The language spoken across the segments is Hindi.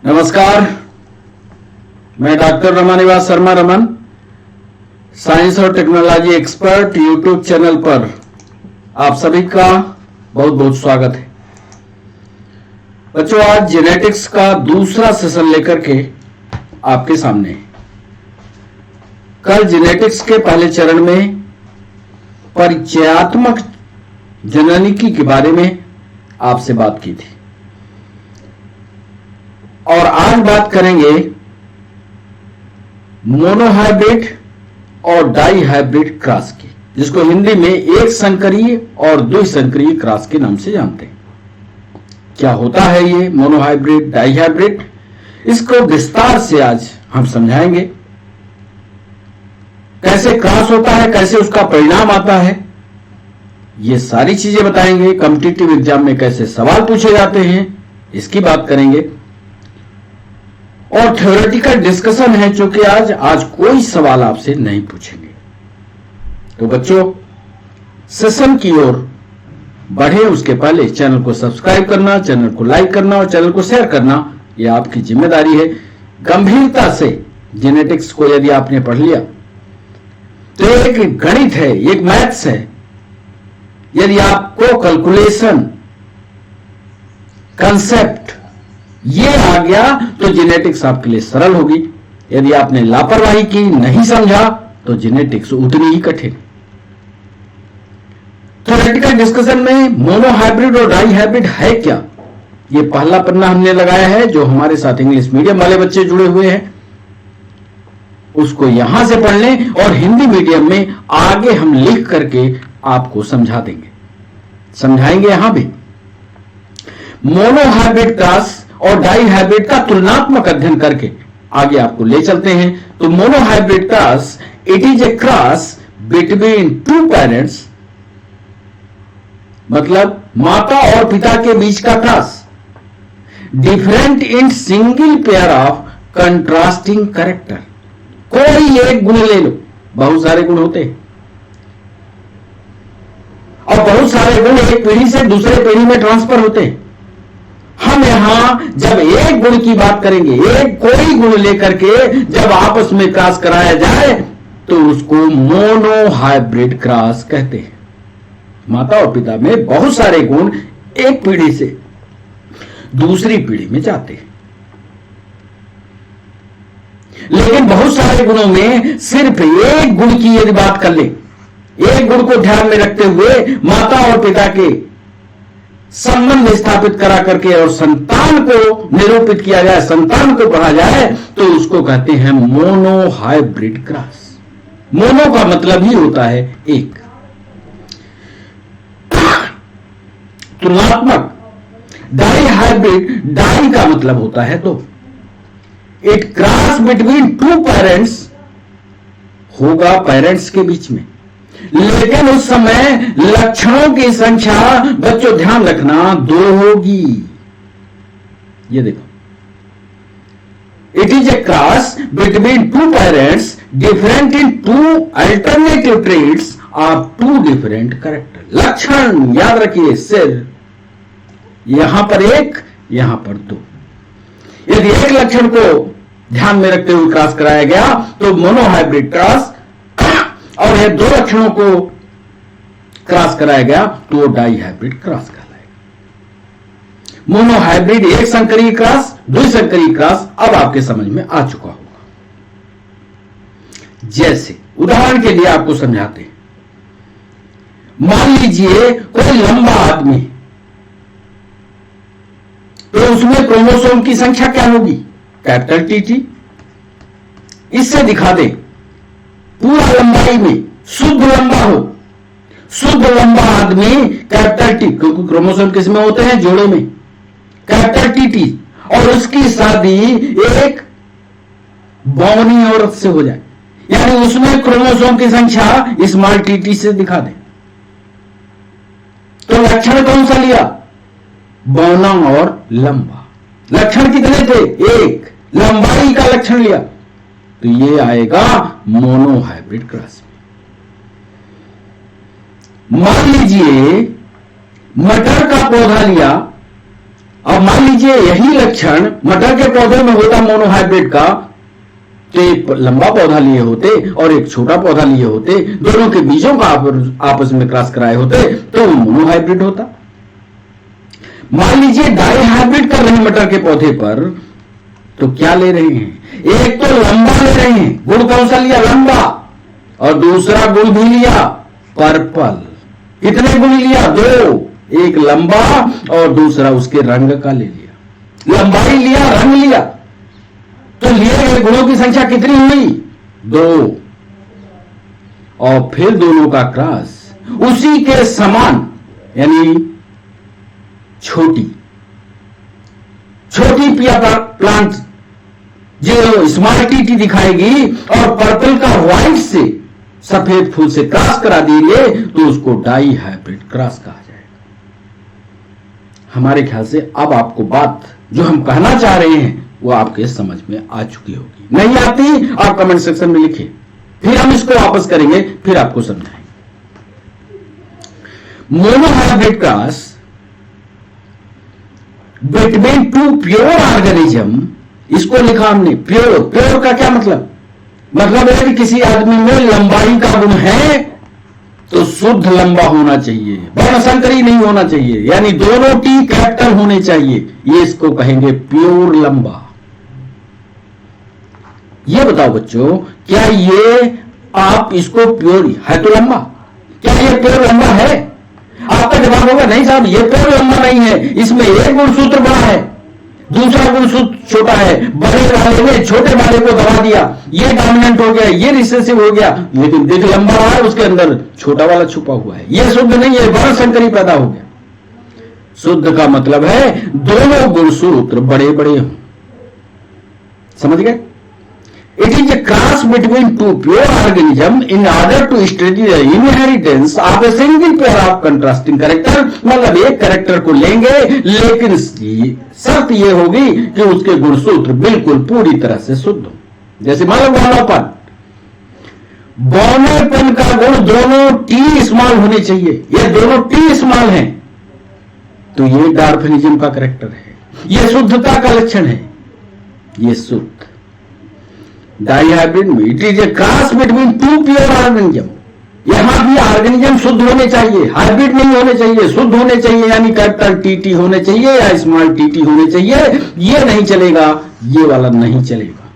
नमस्कार, मैं डॉक्टर रमानिवास शर्मा रमन, साइंस और टेक्नोलॉजी एक्सपर्ट यूट्यूब चैनल पर आप सभी का बहुत बहुत स्वागत है। बच्चों, आज जेनेटिक्स का दूसरा सेशन लेकर के आपके सामने है। कल जेनेटिक्स के पहले चरण में परिचयात्मक जननिकी के बारे में आपसे बात की थी और आज बात करेंगे मोनोहाइब्रिड और डाई हाइब्रिड क्रॉस की, जिसको हिंदी में एक संकरीय और द्विसंकरीय क्रॉस के नाम से जानते हैं। क्या होता है ये मोनोहाइब्रिड, डाई हाइब्रिड, इसको विस्तार से आज हम समझाएंगे। कैसे क्रॉस होता है, कैसे उसका परिणाम आता है, ये सारी चीजें बताएंगे। कॉम्पिटिटिव एग्जाम में कैसे सवाल पूछे जाते हैं, इसकी बात करेंगे। और थ्योरेटिकल डिस्कशन है, जो कि आज कोई सवाल आपसे नहीं पूछेंगे। तो बच्चों, सेशन की ओर बढ़े उसके पहले चैनल को सब्सक्राइब करना, चैनल को लाइक करना और चैनल को शेयर करना, यह आपकी जिम्मेदारी है। गंभीरता से जेनेटिक्स को यदि आपने पढ़ लिया तो एक गणित है, एक मैथ्स है। यदि आपको कैलकुलेशन कंसेप्ट ये आ गया तो जेनेटिक्स आपके लिए सरल होगी। यदि आपने लापरवाही की, नहीं समझा, तो जेनेटिक्स उतनी ही कठिन। थ्योरेटिकल डिस्कशन में मोनोहाइब्रिड और डाई हाइब्रिड है क्या, ये पहला पन्ना हमने लगाया है। जो हमारे साथ इंग्लिश मीडियम वाले बच्चे जुड़े हुए हैं उसको यहां से पढ़ लें और हिंदी मीडियम में आगे हम लिख करके आपको समझा देंगे, समझाएंगे। यहां भी मोनोहाइब्रिड क्रॉस और डाई हाइब्रिड का तुलनात्मक अध्ययन करके आगे आपको ले चलते हैं। तो monohybrid cross, it is a cross between two parents, मतलब माता और पिता के बीच का cross, different in single pair of contrasting character. कोई एक गुण ले लो, बहुत सारे गुण होते हैं और बहुत सारे गुण एक पीढ़ी से दूसरे पीढ़ी में ट्रांसफर होते हैं। हम यहां जब एक गुण की बात करेंगे, एक कोई गुण लेकर के जब आपस में क्रॉस कराया जाए तो उसको मोनोहाइब्रिड क्रॉस कहते हैं। माता और पिता में बहुत सारे गुण एक पीढ़ी से दूसरी पीढ़ी में जाते हैं, लेकिन बहुत सारे गुणों में सिर्फ एक गुण की यदि बात कर ले, एक गुण को ध्यान में रखते हुए माता और पिता के संबंध स्थापित करा करके और संतान को निरूपित किया जाए, संतान को पढ़ा जाए, तो उसको कहते हैं मोनोहाइब्रिड क्रॉस। मोनो का मतलब ही होता है एक। तुलनात्मक डाई हाइब्रिड, डाई का मतलब होता है दो। It cross between two parents, होगा पेरेंट्स के बीच में, लेकिन उस समय लक्षणों की संख्या, बच्चों ध्यान रखना, दो होगी। ये देखो, it is a cross between two parents different in two alternative traits of two different character. लक्षण याद रखिए, सिर यहां पर एक, यहां पर दो। यदि एक लक्षण को ध्यान में रखते हुए क्रॉस कराया गया तो मोनोहाइब्रिड क्रॉस, और ये दो लक्षणों को क्रॉस कराया गया तो डाई हाइब्रिड क्रॉस कहलाएगा। मोनोहाइब्रिड एक संकरीय क्रॉस, द्विसंकरीय क्रॉस अब आपके समझ में आ चुका होगा। जैसे उदाहरण के लिए आपको समझाते हैं। मान लीजिए कोई लंबा आदमी, तो उसमें क्रोमोसोम की संख्या क्या होगी, कैपिटल टी। इससे दिखा दे पूरा लंबाई में शुद्ध लंबा हो, शुद्ध लंबा आदमी कैपिटल टी, क्योंकि क्रोमोसोम किसमें होते हैं, जोड़े में, कैपिटल टी, और उसकी शादी एक बौनी औरत से हो जाए, यानी उसमें क्रोमोसोम की संख्या स्मॉल टी से दिखा दे, तो लक्षण कौन सा लिया, बौना और लंबा। लक्षण कितने थे, एक, लंबाई का लक्षण लिया, तो ये आएगा मोनोहाइब्रिड क्रॉस। मान लीजिए मटर का पौधा लिया अब मान लीजिए यही लक्षण मटर के पौधे में होता मोनोहाइब्रिड का, तो एक लंबा पौधा लिए होते और एक छोटा पौधा लिए होते, दोनों के बीजों का आपस में क्रॉस कराए होते तो मोनोहाइब्रिड होता। मान लीजिए डाई हाइब्रिड कर रहे हैं मटर के पौधे पर, तो क्या ले रहे हैं? एक तो लंबा ले रहे हैं, गुण कौन सा लिया? लंबा। और दूसरा गुण भी लिया पर्पल। कितने गुण लिया? 2। एक लंबा और दूसरा उसके रंग का ले लिया। लंबाई लिया, रंग लिया, तो लिए गए गुणों की संख्या कितनी हुई? 2। और फिर दोनों का क्रॉस उसी के समान, यानी छोटी पिया प्लांट जो स्मॉल टीटी दिखाएगी और पर्पल का व्हाइट से सफेद फूल से क्रॉस करा दिए तो उसको डाई हाइब्रिड क्रॉस कहा जाएगा। हमारे ख्याल से अब आपको बात जो हम कहना चाह रहे हैं वो आपके समझ में आ चुकी होगी। नहीं आती आप कमेंट सेक्शन में लिखिए, फिर हम इसको वापस करेंगे, फिर आपको समझाएंगे। Monohybrid cross between to pure organism, इसको लिखा हमने प्योर। प्योर का क्या मतलब? मतलब है कि किसी आदमी में लंबाई का गुण है तो शुद्ध लंबा होना चाहिए, वर्णसंकरी नहीं होना चाहिए, यानी दोनों टी कैपिटल होने चाहिए, ये इसको कहेंगे प्योर लंबा। ये बताओ बच्चों, क्या ये आप इसको प्योर है तो लंबा, क्या ये प्योर लंबा है? आपका जवाब होगा नहीं साहब, ये प्योर लंबा नहीं है, इसमें एक गुणसूत्र बड़ा है, दूसरा गुणसूत्र छोटा है, बड़े वाले ने छोटे वाले को दबा दिया, ये डोमिनेंट हो गया, ये रिसेसिव हो गया, लेकिन देख लंबा है उसके अंदर छोटा वाला छुपा हुआ है, ये शुद्ध नहीं है, वर्णसंकरी पैदा हो गया। शुद्ध का मतलब है दोनों गुणसूत्र बड़े बड़े हों। समझ गए? It is a cross between two pure organism in order to study the inheritance of a single pair of contrasting character। मतलब एक कैरेक्टर को लेंगे लेकिन शर्त ये होगी कि उसके गुणसूत्र बिल्कुल पूरी तरह से शुद्ध हो। जैसे मान लो बौनापन, बौनेपन का गुण दोनों टी स्मॉल होने चाहिए, ये दोनों टी स्मॉल हैं, तो ये डार्विनिज्म का कैरेक्टर है, ये शुद्धता का लक्षण है, ये शुद्ध। डाई हाइब्रिड में it is a cross between to pure organism. यहां भी ऑर्गेनिज्म शुद्ध होने चाहिए, हाइब्रिड नहीं होने चाहिए, शुद्ध होने चाहिए, यानी कैपिटल टीटी होने चाहिए या स्मॉल टीटी होने चाहिए। ये नहीं चलेगा, ये वाला नहीं चलेगा।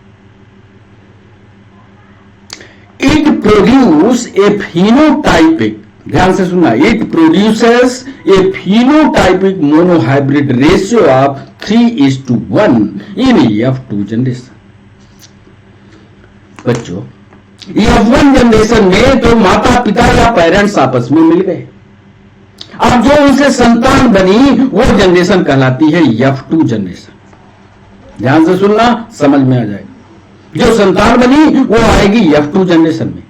इट प्रोड्यूस ए फिनोटाइपिक, ध्यान से सुनना, it produces A phenotypic monohybrid ratio of 3:1 in F2 generation. बच्चों F1 जनरेशन में तो माता पिता या पेरेंट्स आपस में मिल गए, अब जो उनसे संतान बनी वो जनरेशन कहलाती है F2 जनरेशन। ध्यान से सुनना, समझ में आ जाएगा। जो संतान बनी वो आएगी F2 जनरेशन में।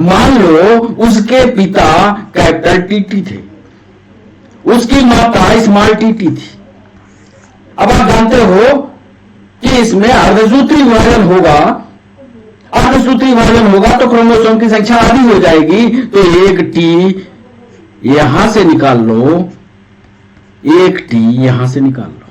मान लो उसके पिता कैपिटल टीटी थे, उसकी माता स्मॉल टीटी थी। अब आप जानते हो कि इसमें अर्धसूत्री विभाजन होगा, अर्धसूत्री विभाजन होगा तो क्रोमोसोम की संख्या आधी हो जाएगी, तो एक टी यहां से निकाल लो, एक टी यहां से निकाल लो।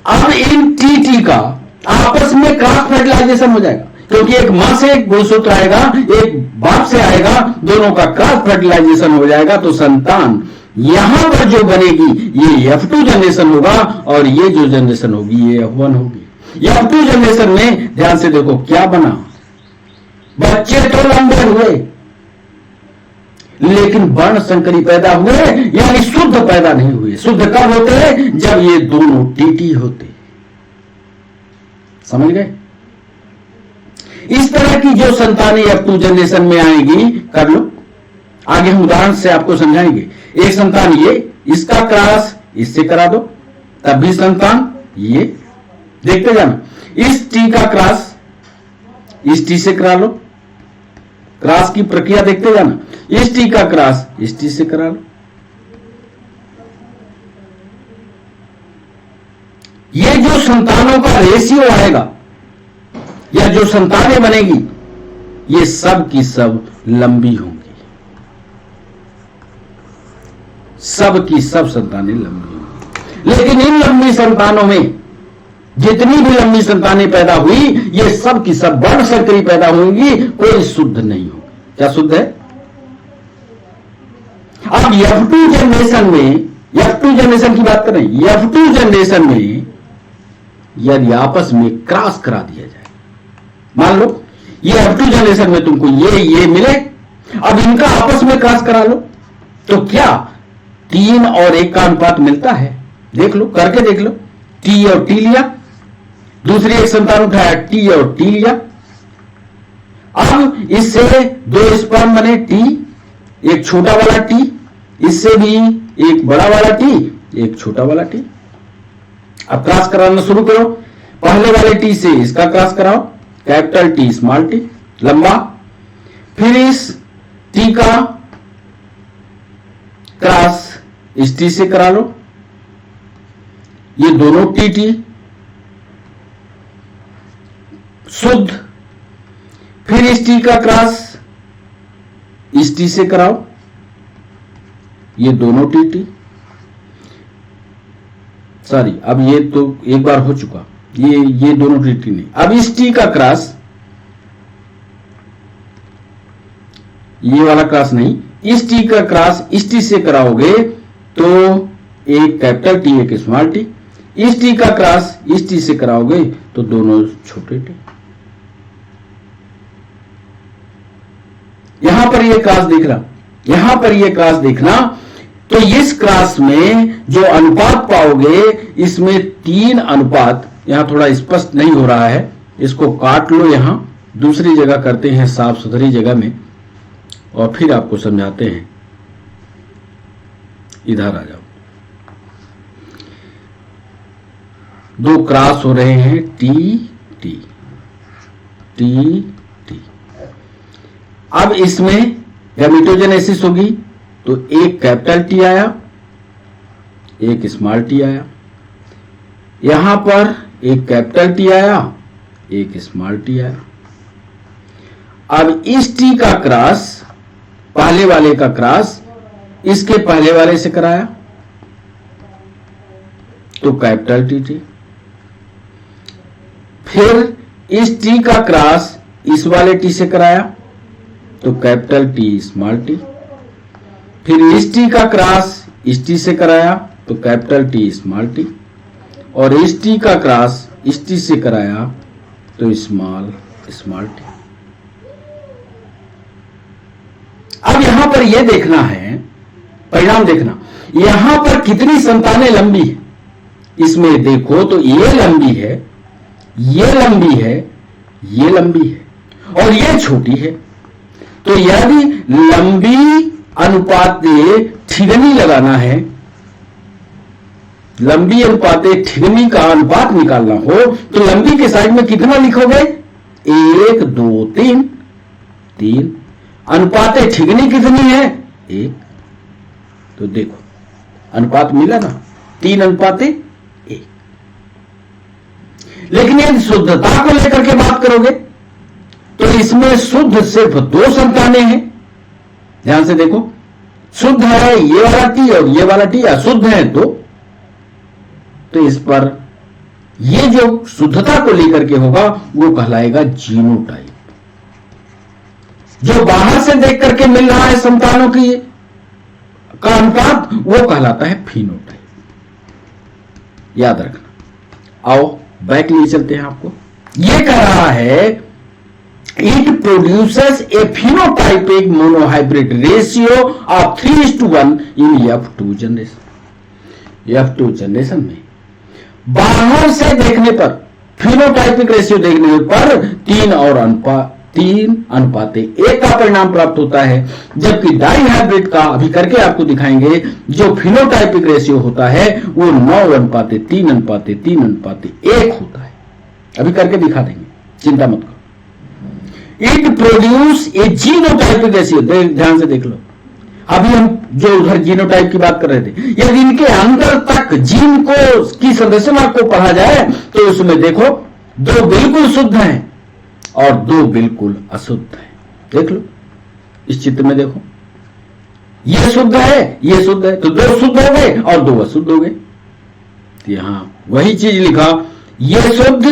अब इन टी का आपस में क्रॉस फर्टिलाइजेशन हो जाएगा, क्योंकि एक मां से एक गुणसूत्र आएगा, एक बाप से आएगा, दोनों का क्रॉस फर्टिलाइजेशन हो जाएगा, तो संतान यहां पर जो बनेगी ये F2 जनरेशन होगा और ये जो जनरेशन होगी ये F1 होगी। F2 जनरेशन में ध्यान से देखो क्या बना, बच्चे तो लंबे हुए लेकिन वर्ण संकरी पैदा हुए, यानी शुद्ध पैदा नहीं हुए। शुद्ध कब होते हैं? जब ये दोनों टीटी होते। समझ गए? इस तरह की जो संतानें F2 जनरेशन में आएगी, कर लो, आगे हम उदाहरण से आपको समझाएंगे। एक संतान ये, इसका क्रॉस इससे करा दो, तब भी संतान ये, देखते जाना। इस टी का क्रॉस इस टी से करा लो, क्रॉस की प्रक्रिया देखते जाना। इस टी का क्रॉस इस टी से करा लो। ये जो संतानों का रेशियो आएगा या जो संतानें बनेगी, ये सब की सब लंबी होंगी। सब की सब संतानें लंबी होंगी। लेकिन इन लंबी संतानों में जितनी भी लंबी संतानें पैदा हुई, ये सब की सब वर्णशंकरी पैदा होंगी, कोई शुद्ध नहीं होगी। क्या शुद्ध है? अब F2 जनरेशन में, F2 जनरेशन की बात करें, F2 जनरेशन में यदि आपस में क्रॉस करा दिया जाए, मान लो ये F2 जनरेशन में तुमको ये मिले, अब इनका आपस में क्रॉस करा लो, तो क्या 3 और 1 का अनुपात मिलता है? देख लो, करके देख लो। T और T लिया, दूसरी एक संतान उठाया, T और T लिया, अब इससे 2 स्पर्म बने, T, एक छोटा वाला T, इससे भी एक बड़ा वाला T, एक छोटा वाला T। अब क्रॉस कराना शुरू करो, पहले वाले T से इसका क्रॉस कराओ, कैपिटल T स्मॉल t लंबा, फिर इस T का क्रॉस इस T से करा लो, ये दोनों TT शुद्ध, फिर इस T का क्रॉस इस T से कराओ, ये दोनों TT, सॉरी अब ये तो एक बार हो चुका, ये दोनों TT नहीं। अब इस T का क्रॉस, ये वाला क्रॉस नहीं, इस T का क्रॉस इस T से कराओगे तो एक कैपिटल T एक स्मॉल t, इस T का क्रॉस इस T से कराओगे तो दोनों छोटे t। यहां पर ये क्रॉस दिख रहा, यहां पर ये क्रॉस देखना, तो इस क्रॉस में जो अनुपात पाओगे, इसमें 3 अनुपात, यहां थोड़ा स्पष्ट नहीं हो रहा है, इसको काट लो, यहां दूसरी जगह करते हैं साफ सुथरी जगह में और फिर आपको समझाते हैं। इधर आ जाओ, 2 क्रॉस हो रहे हैं, T T T T। अब इसमें गैमेटोजेनेसिस होगी तो एक कैपिटल T आया, एक स्मॉल t आया, यहां पर एक कैपिटल T आया, एक स्मॉल t आया। अब इस T का क्रॉस, पहले वाले का क्रॉस इसके पहले वाले से कराया तो कैपिटल TT, फिर इस T का क्रॉस इस वाले T से कराया तो कैपिटल T स्मॉल t, फिर इस T का क्रॉस इस T से कराया तो कैपिटल T स्मॉल t, और इस T का क्रॉस इस T से कराया तो स्मॉल t। अब यहां पर यह देखना है, परिणाम देखना, यहां पर कितनी संतानें लंबी है। इसमें देखो तो ये लंबी है, ये लंबी है, ये लंबी है और ये छोटी है। तो यदि लंबी अनुपात ठिगनी लगाना है, लंबी अनुपात ठिगनी का अनुपात निकालना हो तो लंबी के साइड में कितना लिखोगे? 1 2 3 3। अनुपात ठिगनी कितनी है? 1। तो देखो अनुपात मिला ना, 3 अनुपात 1। लेकिन यदि शुद्धता को लेकर के बात करोगे तो इसमें शुद्ध सिर्फ 2 संतानें हैं। ध्यान से देखो, शुद्ध है ये वाला T और ये वाला T, अशुद्ध है तो इस पर ये जो शुद्धता को लेकर के होगा वो कहलाएगा जीनोटाइप। जो बाहर से देख करके मिल रहा है संतानों की का अनुपात वो कहलाता है फिनोटाइप। याद रखना। आओ बैक लिए चलते हैं आपको। ये कह रहा है it produces A phenotypic monohybrid ratio of 3:1 in F2 generation. F2 generation में बाहर से देखने पर फिनोटाइपिक रेशियो देखने पर 3 अनुपात 1 का परिणाम प्राप्त होता है, जबकि डाइहाइब्रिड का अभी करके आपको दिखाएंगे जो फिनोटाइपिक रेशियो होता है वो 9:3:3:1 होता है। अभी करके दिखा देंगे, चिंता मत करो। It produce a genotypic ratio, ध्यान से देख लो। अभी हम जो उधर जीनोटाइप की बात कर रहे थे, यदि इनके अंदर तक जीन को की संरचना को पढ़ा जाए तो उसमें देखो 2 बिल्कुल शुद्ध हैं और 2 बिल्कुल अशुद्ध हैं। देख लो इस चित्र में, देखो ये शुद्ध है, ये शुद्ध है, तो दो शुद्ध हो गए और दो अशुद्ध हो गए। तो यहां वही चीज लिखा, ये शुद्ध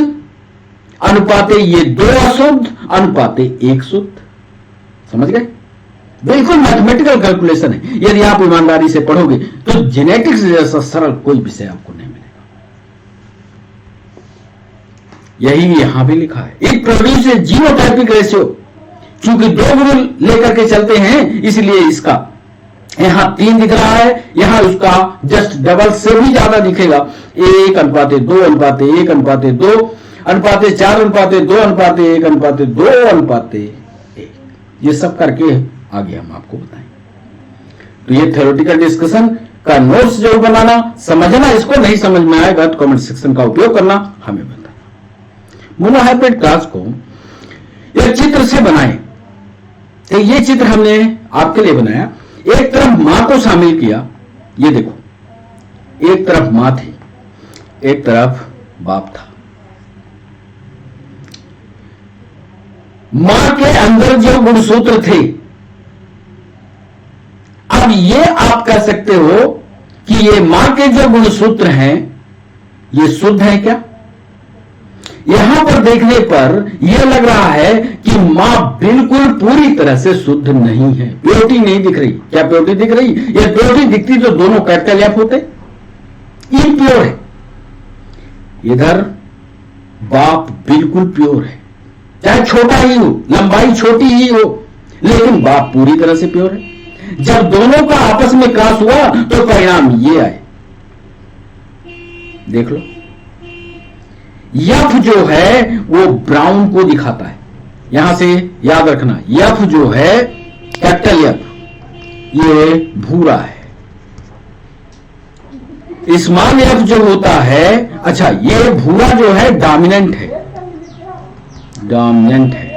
अनुपाते ये दो अशुद्ध अनुपाते एक शुद्ध। समझ गए? बिल्कुल मैथमेटिकल कैलकुलेशन है। यदि आप ईमानदारी से पढ़ोगे तो जेनेटिक्स जैसा सरल कोई विषय आपको नहीं मिलेगा। यही यहां भी लिखा है, इट प्रोड्यूस जीनोटाइपिक रेशियो। चूंकि दो गुण लेकर के चलते हैं इसलिए इसका यहां 3 दिख रहा है, यहां उसका जस्ट डबल से भी ज्यादा दिखेगा। 1 अनुपाते 2 अनुपाते 1 अनुपाते 2 अनुपाते 4 अनुपाते 2 अनुपाते 1 अनुपाते 2 अनुपाते 1। ये सब करके आगे हम आपको बताएंगे। तो ये थ्योरेटिकल डिस्कशन का नोट्स जो बनाना, समझना, इसको नहीं समझ में आएगा तो कमेंट सेक्शन का उपयोग करना, हमें बताना। मोनोहाइब्रिड क्लास को एक चित्र से बनाए। तो ये चित्र हमने आपके लिए बनाया। एक तरफ मां को शामिल किया, ये देखो, एक तरफ मां थी, एक तरफ बाप था। मां के अंदर जो गुणसूत्र थे, अब ये आप कह सकते हो कि ये मां के जो गुणसूत्र हैं ये शुद्ध है क्या? यहां पर देखने पर यह लग रहा है कि मां बिल्कुल पूरी तरह से शुद्ध नहीं है, प्योरिटी नहीं दिख रही। क्या प्योरिटी दिख रही? यह प्योरिटी दिखती तो दोनों कैपिटल एफ होते। इम्प्योर है। इधर बाप बिल्कुल प्योर है, चाहे छोटा ही हो, लंबाई छोटी ही हो, लेकिन बाप पूरी तरह से प्योर है। जब दोनों का आपस में क्रॉस हुआ तो परिणाम ये आए, देख लो। यफ जो है वो ब्राउन को दिखाता है, यहां से याद रखना। यफ जो है कैपिटल एफ, ये भूरा है। स्मॉल एफ जो होता है, अच्छा, ये भूरा जो है डोमिनेंट है, डोमिनेंट है।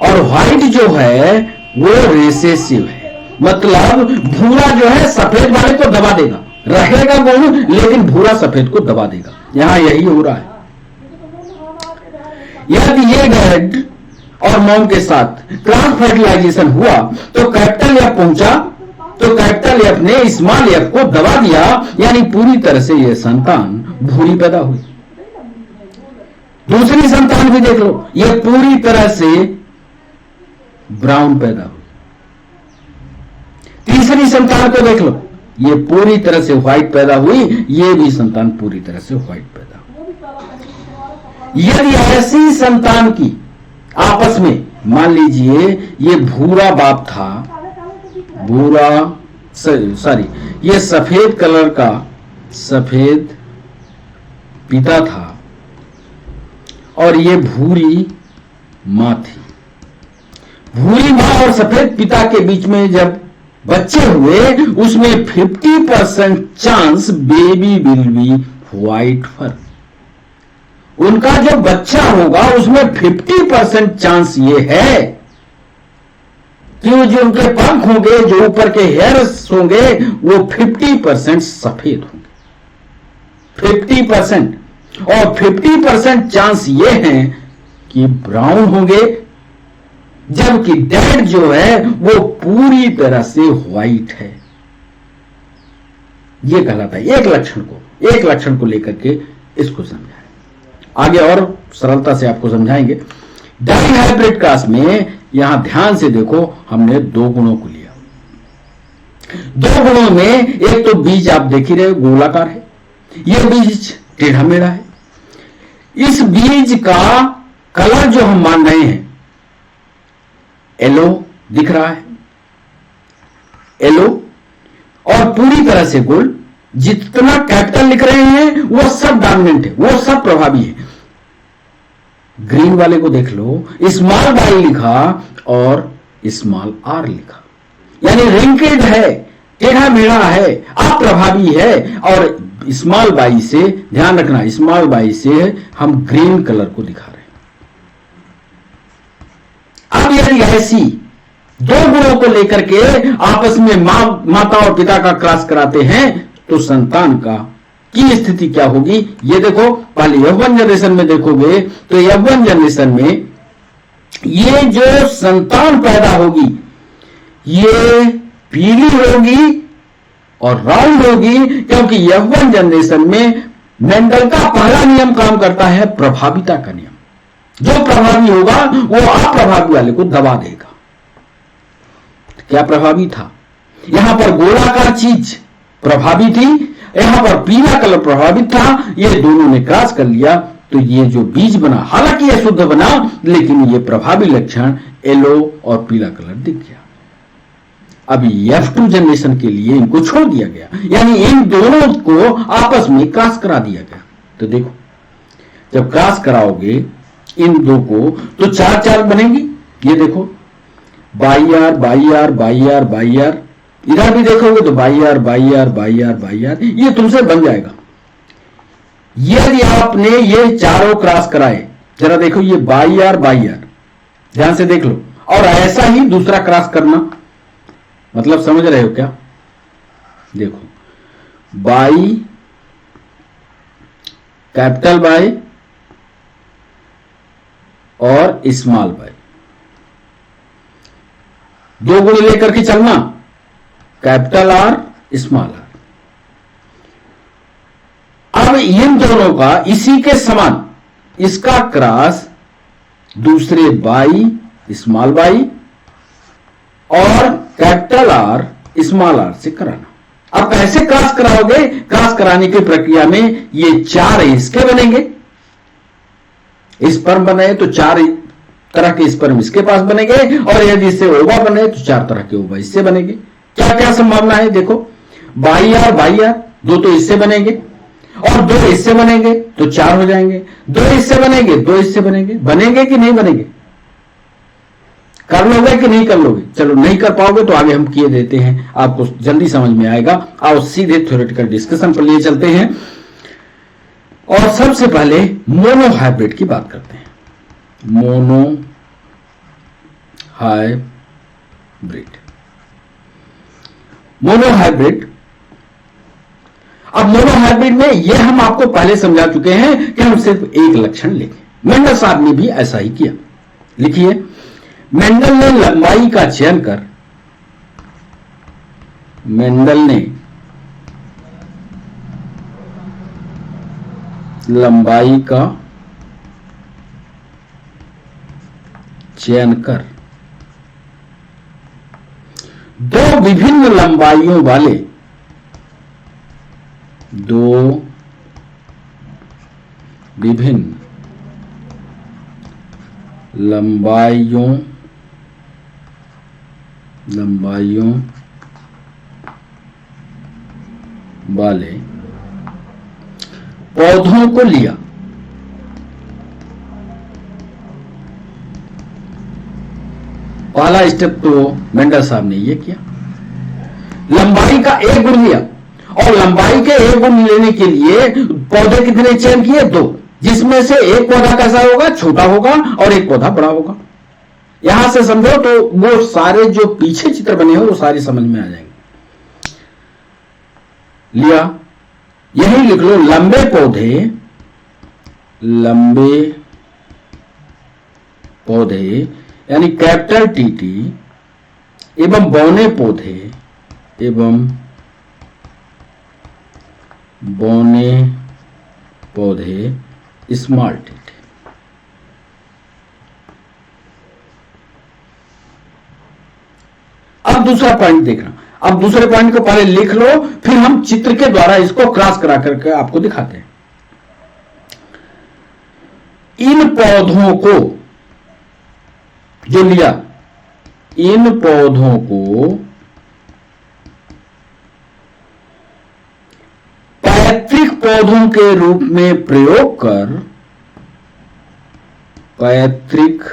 और व्हाइट जो है वो रिसेसिव है, मतलब भूरा जो है सफेद वाले को दबा देगा, रहेगा गुण लेकिन भूरा सफेद को दबा देगा। यहां यही हो रहा है। यदि ये डैड और मॉम के साथ क्रॉस फर्टिलाइजेशन हुआ तो कैपिटल एफ पहुंचा, तो कैपिटल एफ ने स्मॉल एफ को दबा दिया, यानी पूरी तरह से यह संतान भूरी पैदा हुई। दूसरी संतान भी देख लो, यह पूरी तरह से ब्राउन पैदा हुई। तीसरी संतान को देख लो, ये पूरी तरह से व्हाइट पैदा हुई, ये भी संतान पूरी तरह से व्हाइट पैदा हुई। यदि ऐसी संतान की आपस में, मान लीजिए ये भूरा बाप था, भूरा सॉरी ये सफेद कलर का सफेद पिता था और ये भूरी मां थी। भूरी मां और सफेद पिता के बीच में जब बच्चे हुए, उसमें 50% chance baby will be white fur. उनका जो बच्चा होगा उसमें 50% चांस ये है कि जो उनके पंख होंगे, जो ऊपर के हेयर्स होंगे, वो 50% सफेद होंगे, 50%। और 50% चांस ये है कि ब्राउन होंगे, जबकि डैड जो है वो पूरी तरह से व्हाइट है। ये कहलाता है। एक लक्षण को लेकर के इसको समझाएं। आगे और सरलता से आपको समझाएंगे। डाइहाइब्रिड क्लास में यहां ध्यान से देखो, हमने 2 गुणों को लिया। 2 गुणों में एक तो बीज आप देख ही रहे हो, गोलाकार है, यह बीज टेढ़ा मेढ़ा है। इस बीज का कलर जो हम मान रहे हैं, येलो दिख रहा है, येलो, और पूरी तरह से गोल्ड। जितना कैपिटल लिख रहे हैं वो सब डोमिनेंट है, वो सब प्रभावी है। ग्रीन वाले को देख लो, स्मॉल वाई लिखा और स्मॉल आर लिखा, यानी रिंकेड है, टेढ़ा मेढ़ा है, अप्रभावी है। और स्मॉल वाई से ध्यान रखना, स्मॉल वाई से हम ग्रीन कलर को दिखा रहे हैं। अब यदि ऐसी 2 गुणों को लेकर के आपस में माता और पिता का क्रॉस कराते हैं तो संतान का की स्थिति क्या होगी, ये देखो। पहले यौवन जनरेशन में देखोगे तो यौवन जनरेशन में ये जो संतान पैदा होगी, ये पीली होगी और राउंड होगी, क्योंकि F1 जनरेशन में मेंडल का पहला नियम काम करता है, प्रभाविता का नियम। जो प्रभावी होगा वो अप्रभावी वाले को दबा देगा। क्या प्रभावी था? यहां पर गोलाकार चीज प्रभावी थी, यहां पर पीला कलर प्रभावित था। ये दोनों ने क्रॉस कर लिया तो ये जो बीज बना, हालांकि ये शुद्ध बना, लेकिन ये प्रभावी लक्षण येलो और पीला कलर दिख गया। अभी F2 जनरेशन के लिए इनको छोड़ दिया गया, यानी इन दोनों को आपस में क्रॉस करा दिया गया। तो देखो, जब क्रॉस कराओगे इन दो को तो चार चार बनेगी। ये देखो, by R by R by R by R, इधर भी देखोगे तो by R by R by R by R, ये तुमसे बन जाएगा। यदि आपने ये चारों क्रॉस कराए, जरा देखो, ये बाई आर, ध्यान से देख लो, और ऐसा ही दूसरा क्रॉस करना, मतलब समझ रहे हो क्या? देखो, बाई, कैपिटल बाई और स्मॉल बाई, दो गुण लेकर के चलना, कैपिटल आर स्मॉल आर। अब इन दोनों का इसी के समान, इसका क्रॉस दूसरे बाई, स्मॉल बाई और कैपिटल आर स्मॉल आर से कराना। अब कैसे क्रॉस कराओगे? क्रॉस कराने की प्रक्रिया में ये चार इसके बनेंगे, स्पर्म बने तो चार तरह के स्पर्म इसके पास बनेंगे, और यदि इससे ओवा बने तो चार तरह के ओवा इससे बनेंगे। क्या क्या संभावना है? देखो, बाई आर, दो तो इससे बनेंगे, और दो इससे बनेंगे तो चार हो जाएंगे, दो इससे बनेंगे, दो इससे बनेंगे। बनेंगे कि नहीं बनेंगे? कर लोगे कि नहीं कर लोगे? चलो, नहीं कर पाओगे तो आगे हम किए देते हैं, आपको जल्दी समझ में आएगा। आओ सीधे थ्योरेटिकल डिस्कशन पर लिए चलते हैं, और सबसे पहले मोनो हाइब्रिड की बात करते हैं। Mono hybrid, mono hybrid. अब मोनो हाइब्रिड में यह हम आपको पहले समझा चुके हैं कि हम सिर्फ एक लक्षण लेंगे। मेंडल साहब ने भी ऐसा ही किया। लिखिए, मेंडल ने लंबाई का चयन कर, मेंडल ने लंबाई का चयन कर दो विभिन्न लंबाइयों वाले, दो विभिन्न लंबाइयों वाले पौधों को लिया। पहला स्टेप तो मेंडल साहब ने यह किया, लंबाई का एक गुण लिया, और लंबाई के एक गुण लेने के लिए पौधे कितने चयन किए? दो, जिसमें से एक पौधा कैसा होगा? छोटा होगा, और एक पौधा बड़ा होगा। यहां से समझो तो वो सारे जो पीछे चित्र बने हो वो सारे समझ में आ जाएंगे। लिया, यही लिख लो, लंबे पौधे यानी कैपिटल टीटी एवं बौने पौधे स्मॉल टीटी। अब दूसरा पॉइंट देखना। अब दूसरे पॉइंट को पहले लिख लो, फिर हम चित्र के द्वारा इसको क्रॉस करा करके आपको दिखाते हैं। इन पौधों को जो लिया, इन पौधों को पैतृक पौधों के रूप में प्रयोग कर, पैतृक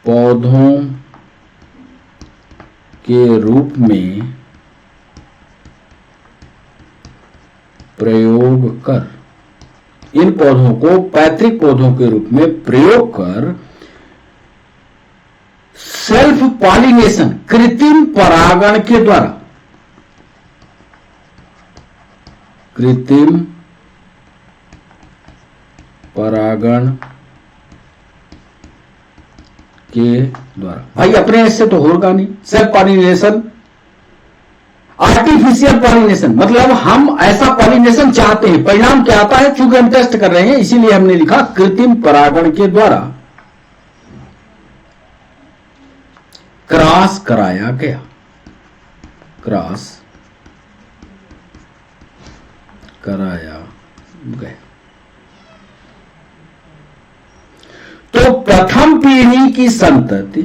पौधों के रूप में प्रयोग कर, इन पौधों को पैतृक पौधों के रूप में प्रयोग कर सेल्फ पॉलिनेशन, कृत्रिम परागण के द्वारा, कृत्रिम परागण के द्वारा। भाई अपने हिस्से तो होगा नहीं। सेल्फ पॉलिनेशन, आर्टिफिशियल पॉलिनेशन, मतलब हम ऐसा पॉलिनेशन चाहते हैं। परिणाम क्या आता है, चूंकि हम टेस्ट कर रहे हैं इसीलिए हमने लिखा कृत्रिम परागण के द्वारा क्रॉस कराया गया। क्रॉस कराया गया। तो प्रथम पीढ़ी की संतति,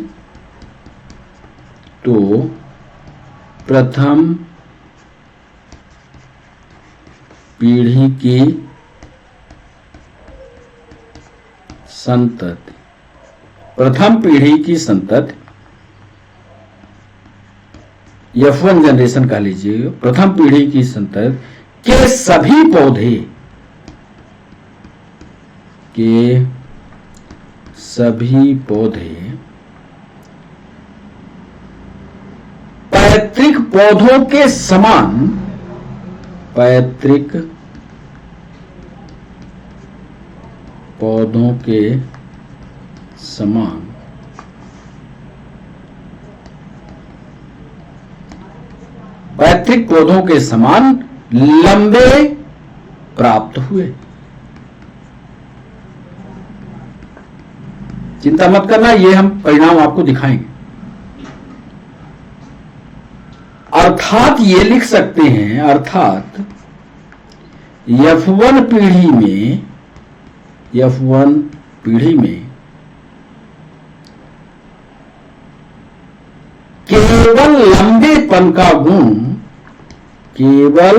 तो प्रथम पीढ़ी की संतति, प्रथम पीढ़ी की संतति F1 जनरेशन कह लीजिए, प्रथम पीढ़ी की संतति के सभी पौधे, के सभी पौधे पैतृक पौधों के समान, पैतृक पौधों के समान पैतृक पौधों के समान लंबे प्राप्त हुए। चिंता मत करना, ये हम परिणाम आपको दिखाएंगे। अर्थात ये लिख सकते हैं, अर्थात F1 पीढ़ी में, F1 पीढ़ी में केवल लंबेपन का गुण, केवल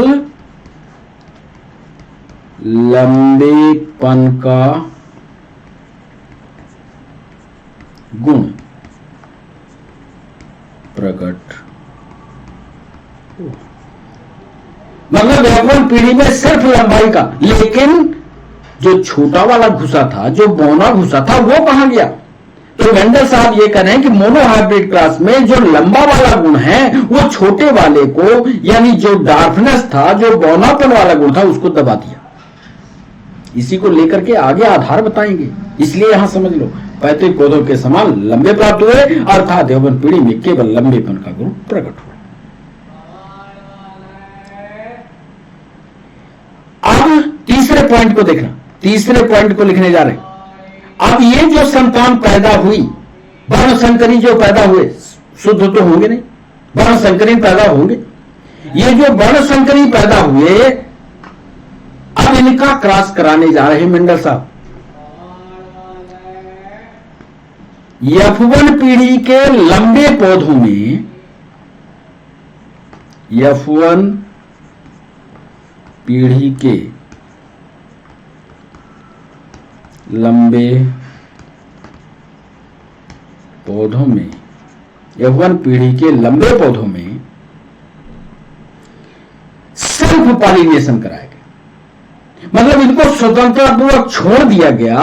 लंबेपन का गुण प्रकट, मतलब F1 पीढ़ी में सिर्फ लंबाई का, लेकिन जो छोटा वाला घुसा था, जो बौना घुसा था, वो कहां गया? तो मेंडल साहब ये कह रहे हैं कि मोनो हाइब्रिड क्लास में जो लंबा वाला गुण है वो छोटे वाले को, यानी जो डार्कनेस था, जो बौनापन वाला गुण था, उसको दबा दिया। इसी को लेकर के आगे आधार बताएंगे, इसलिए यहां समझ लो पैतृक पौधों के समान लंबे प्राप्त हुए, अर्थात F1 पीढ़ी में केवल लंबेपन का गुण प्रकट हुआ। अब तीसरे पॉइंट को देखना, तीसरे पॉइंट को लिखने जा रहे हैं। अब ये जो संतान पैदा हुई, वर्णसंकरी जो पैदा हुए, शुद्ध तो होंगे नहीं, वर्णसंकरी पैदा होंगे। ये जो वर्णसंकरी पैदा हुए, अब इनका क्रॉस कराने जा रहे हैं मेंडल साहब। F1 पीढ़ी के लंबे पौधों में, F1 पीढ़ी के लंबे पौधों में, F1 पीढ़ी के लंबे पौधों में सेल्फ पॉलिनेशन कराया गया, मतलब इनको स्वतंत्रतापूर्वक छोड़ दिया गया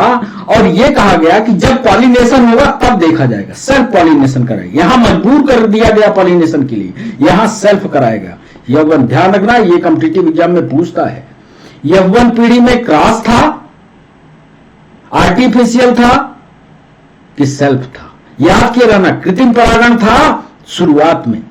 और यह कहा गया कि जब पॉलिनेशन होगा तब देखा जाएगा। सेल्फ पॉलिनेशन कराएगा, यहां मजबूर कर दिया गया पॉलिनेशन के लिए, यहां सेल्फ कराएगा। F1 ध्यान रखना, यह कॉम्पिटिटिव एग्जाम में पूछता है। F1 पीढ़ी में क्रॉस था, आर्टिफिशियल था कि सेल्फ था? याद किए रहना, कृत्रिम परागण था शुरुआत में।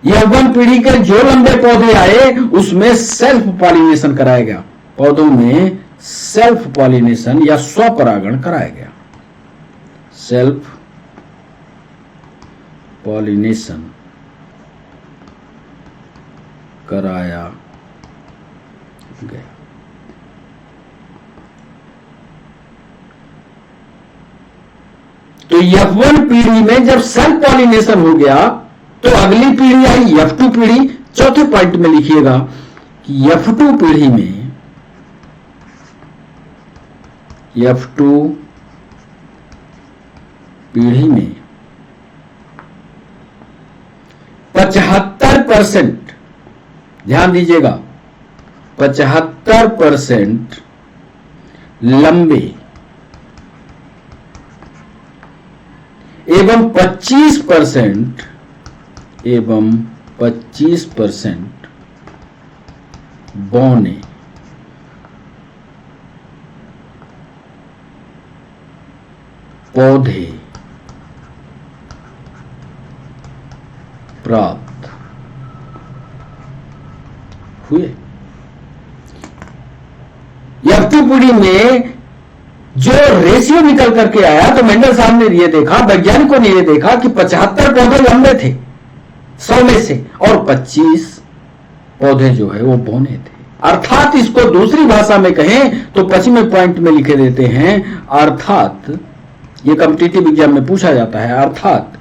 F1 पीढ़ी के जो लंबे पौधे आए उसमें सेल्फ पॉलिनेशन कराया गया, पौधों में सेल्फ पॉलिनेशन या स्वपरागण कराया गया, सेल्फ पॉलिनेशन कराया गया। तो F1 पीढ़ी में जब सेल्फ पॉलिनेशन हो गया तो अगली पीढ़ी आई F2 पीढ़ी। चौथे पॉइंट में लिखिएगा कि F2 पीढ़ी में, F2 पीढ़ी में 75%, ध्यान दीजिएगा, 75% लंबे एवं 25% बौने पौधे प्राप्त हुए। F2 पीढ़ी में जो रेशियो निकल करके आया, तो मेंडल साहब ने ये देखा, वैज्ञानिकों ने ये देखा कि 75 पौधे लंबे थे 100 में से, और 25 पौधे जो है वो बौने थे। अर्थात इसको दूसरी भाषा में कहें तो 25वें पॉइंट में लिखे देते हैं, अर्थात ये कॉम्पिटिटिव एग्जाम में पूछा जाता है, अर्थात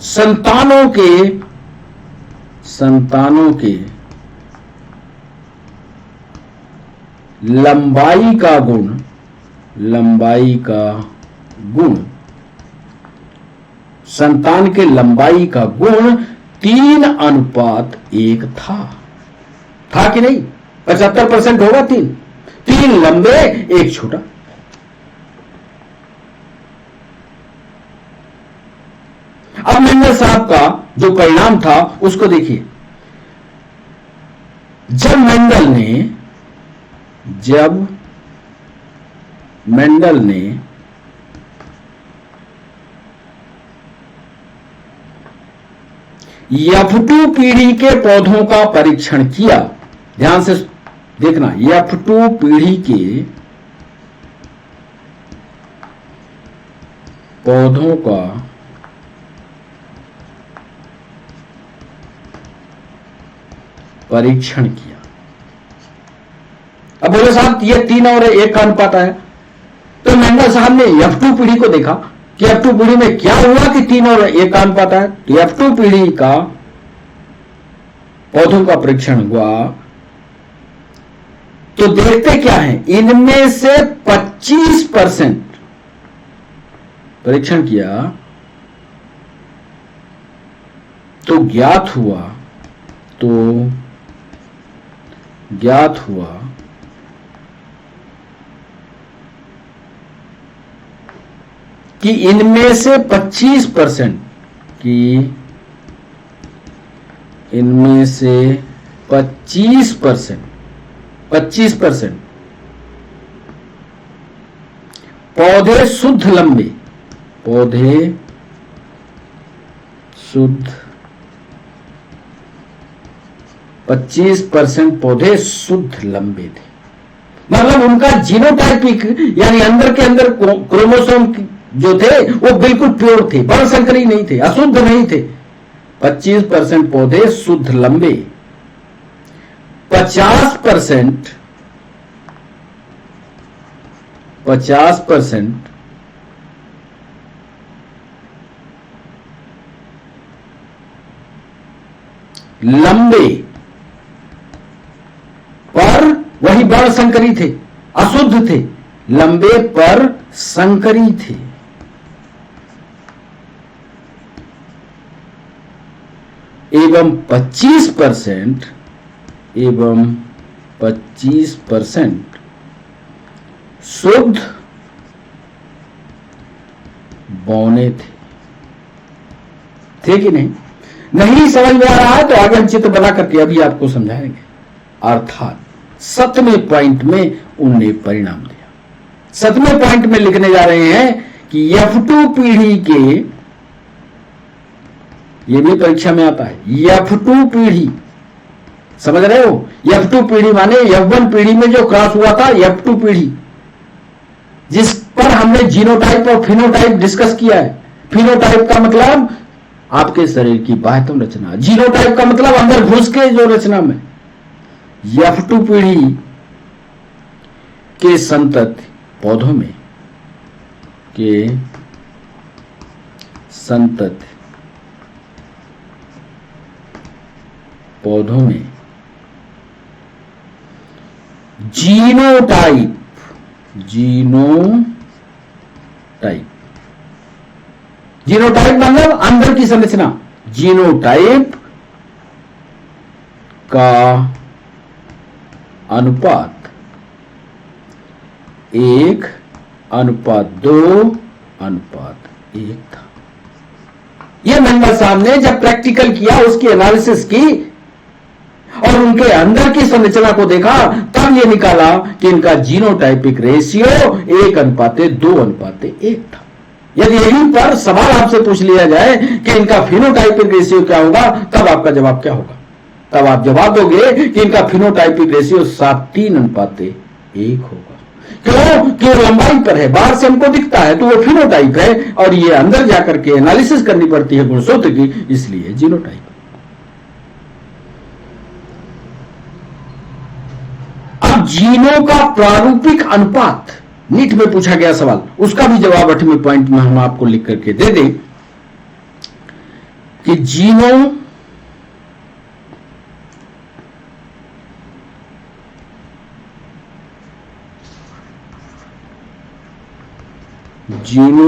संतानों के लंबाई का गुण संतान के लंबाई का गुण 3:1 था कि नहीं? 75% होगा 3 लंबे 1 छोटा। अब मेंडल साहब का जो परिणाम था उसको देखिए। जब मेंडल ने F2 पीढ़ी के पौधों का परीक्षण किया, ध्यान से देखना, F2 पीढ़ी के पौधों का परीक्षण किया। अब बोले साहब ये 3 और 1 का अनुपात है, तो मेंडल साहब ने F2 पीढ़ी को देखा कि F2 पीढ़ी में क्या हुआ कि 3 और 1 का अनुपात है। तो F2 पीढ़ी का पौधों का परीक्षण हुआ, तो देखते क्या है, इनमें से 25% परीक्षण किया तो ज्ञात हुआ कि इनमें से 25% पौधे शुद्ध लंबे, 25% पौधे शुद्ध लंबे थे। मतलब उनका जीनोटाइपिक यानी अंदर के अंदर क्रोमोसोम जो थे वो बिल्कुल प्योर थे, वर्णसंकरी नहीं थे, अशुद्ध नहीं थे। 25% पौधे शुद्ध लंबे, 50% लंबे पर वही वर्णसंकरी थे, अशुद्ध थे, लंबे पर संकरी थे। एवं 25% शुद्ध बौने थे कि नहीं समझ में आ रहा है तो आगे हम चित्र बना करके अभी आपको समझाएंगे। अर्थात 7वें पॉइंट में उनने परिणाम दिया। 7वें पॉइंट में लिखने जा रहे हैं कि F2 पीढ़ी के, ये भी परीक्षा में आता है, F2 पीढ़ी, समझ रहे हो? F2 पीढ़ी माने F1 पीढ़ी में जो क्रॉस हुआ था, F2 पीढ़ी, जिस पर हमने जीनोटाइप और फिनोटाइप डिस्कस किया है। फिनोटाइप का मतलब आपके शरीर की बाह्यतम रचना, जीनोटाइप का मतलब अंदर घुस के जो रचना में। F2 पीढ़ी के संतति पौधों में जीनोटाइप मतलब अंदर की संरचना, जीनोटाइप का अनुपात 1:2:1 था। यह मेंडल साहब ने जब प्रैक्टिकल किया, उसकी एनालिसिस की और उनके अंदर की संरचना को देखा, तब ये निकाला कि इनका जीनोटाइपिक रेशियो 1:2:1 था। यदि यहीं पर सवाल आपसे पूछ लिया जाए कि इनका फिनोटाइपिक रेशियो क्या होगा, तब आपका जवाब क्या होगा? तब आप जवाब दोगे कि इनका फिनोटाइपिक रेशियो 7:3:1 होगा। क्यों? कि लंबाई पर है, बाहर से हमको दिखता है तो वो फिनोटाइप है, और ये अंदर जाकर के एनालिसिस करनी पड़ती है गुणसूत्र की, इसलिए जीनोटाइप। अब जीनों का प्रारूपिक अनुपात नीट में पूछा गया सवाल, उसका भी जवाब 8वें पॉइंट में हम आपको लिख करके दे दें कि जीनों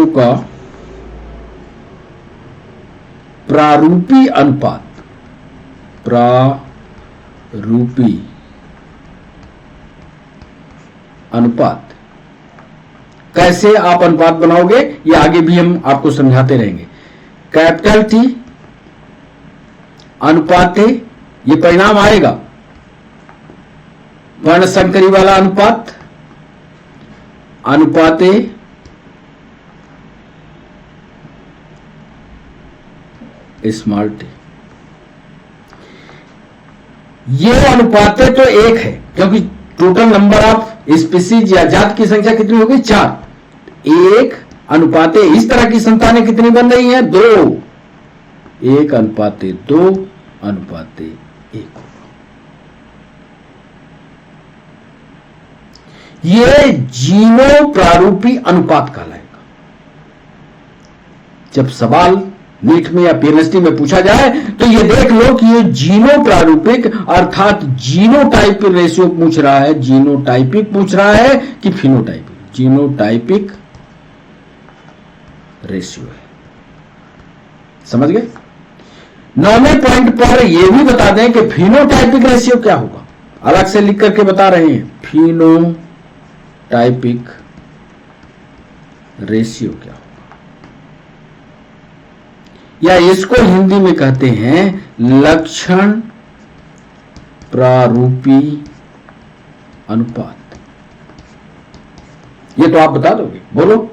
का प्रारूपी अनुपात कैसे आप अनुपात बनाओगे, ये आगे भी हम आपको समझाते रहेंगे। कैपिटल टी अनुपाते, ये परिणाम आएगा। वर्णसंकरी वाला अनुपात, अनुपाते स्मॉल टी। ये अनुपाते तो एक है, क्योंकि टोटल नंबर ऑफ स्पीसीज या जात की संख्या कितनी होगी? 4। 1 अनुपाते इस तरह की संतानें कितनी बन रही हैं? 2। 1:2:1। ये जीनो प्रारूपी अनुपात कहलाएगा। जब सवाल नीट में या पीएचडी में पूछा जाए तो ये देख लो कि ये जीनो प्रारूपिक अर्थात जीनोटाइपिक रेशियो पूछ रहा है, जीनोटाइपिक पूछ रहा है कि फिनोटाइपिक। जीनोटाइपिक रेशियो है, समझ गए? 9वें पॉइंट पर यह भी बता दें कि फिनोटाइपिक रेशियो क्या होगा, अलग से लिख करके बता रहे हैं। फिनोटाइपिक रेशियो क्या होगा, या इसको हिंदी में कहते हैं लक्षण प्रारूपी अनुपात। ये तो आप बता दोगे, बोलो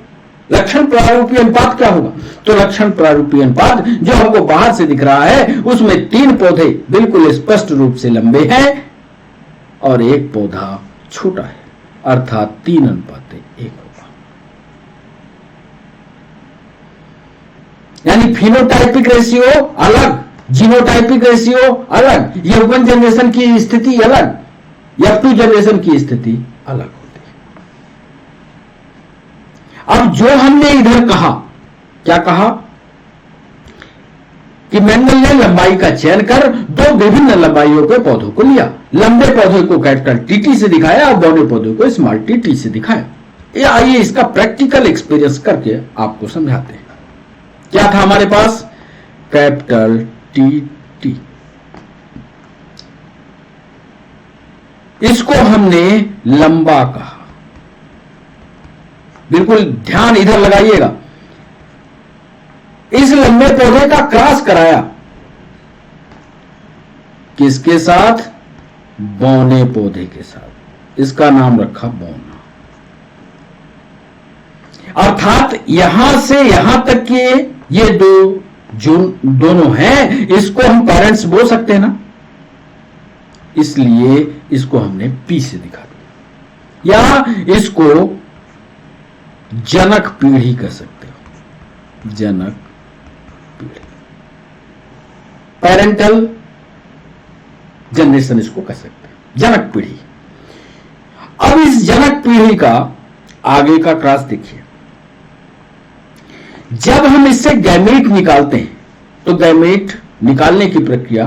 लक्षण प्रारूपी अनुपात क्या होगा? तो लक्षण प्रारूपी अनुपात जो हमको बाहर से दिख रहा है, उसमें 3 पौधे बिल्कुल स्पष्ट रूप से लंबे हैं और 1 पौधा छोटा है, अर्थात 3:1 होगा। यानी फिनोटाइपिक रेशियो अलग, जीनोटाइपिक रेशियो अलग, F1 जनरेशन की स्थिति अलग, F2 जनरेशन की स्थिति अलग होती है। अब जो हमने इधर कहा, क्या कहा कि मैंगल ने लंबाई का चयन कर 2 विभिन्न लंबाइयों के पौधों को लिया। लंबे पौधे को कैपिटल टीटी से दिखाया और बौने पौधे को स्मॉल टी से दिखाया। ये आइए इसका प्रैक्टिकल एक्सपीरियंस करके आपको समझाते हैं। क्या था हमारे पास? Capital T. इसको हमने लंबा कहा। बिल्कुल ध्यान इधर लगाइएगा। इस लंबे पौधे का क्रॉस कराया किसके साथ? बौने पौधे के साथ। इसका नाम रखा बौना। अर्थात यहां से यहां तक के ये जो दोनों हैं, इसको हम पेरेंट्स बोल सकते हैं ना, इसलिए इसको हमने पी से दिखा दिया, या इसको जनक पीढ़ी कह सकते हो। जनक पीढ़ी, पेरेंटल जनरेशन इसको कह सकते हैं, जनक पीढ़ी। अब इस जनक पीढ़ी का आगे का क्रॉस देखिए। जब हम इससे गैमेट निकालते हैं तो गैमेट निकालने की प्रक्रिया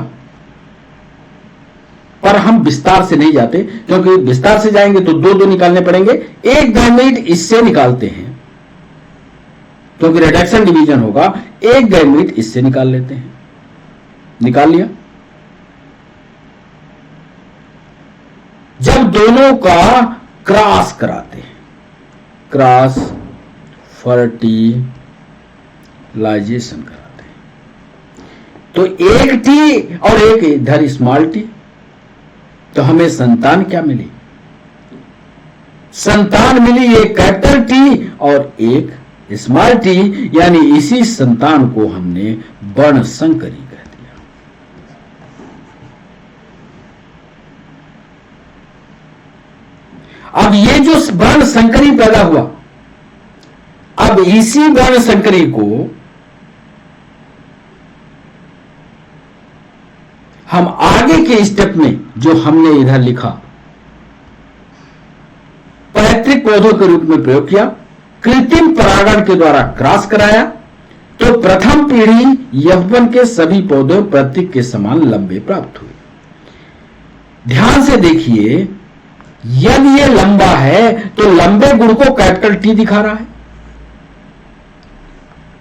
पर हम विस्तार से नहीं जाते, क्योंकि विस्तार से जाएंगे तो 2 निकालने पड़ेंगे। एक गैमेट इससे निकालते हैं क्योंकि रिडक्शन डिवीजन होगा, एक गैमेट इससे निकाल लेते हैं। निकाल लिया। जब दोनों का क्रॉस कराते हैं, क्रॉस फर्टिलाइजेशन कराते हैं, तो एक टी और एक इधर स्मॉल टी, तो हमें संतान क्या मिली? संतान मिली एक कैपिटल टी और एक स्मॉल टी, यानी इसी संतान को हमने वर्णसंकरी कह दिया। अब ये जो वर्णसंकरी पैदा हुआ, अब इसी वर्णसंकरी को हम आगे के स्टेप में जो हमने इधर लिखा पैतृक पौधों के रूप में प्रयोग किया, कृत्रिम परागण के द्वारा क्रॉस कराया, तो प्रथम पीढ़ी यौवन के सभी पौधे प्रतीक के समान लंबे प्राप्त हुए। ध्यान से देखिए, यदि ये लंबा है तो लंबे गुण को कैपिटल टी दिखा रहा है,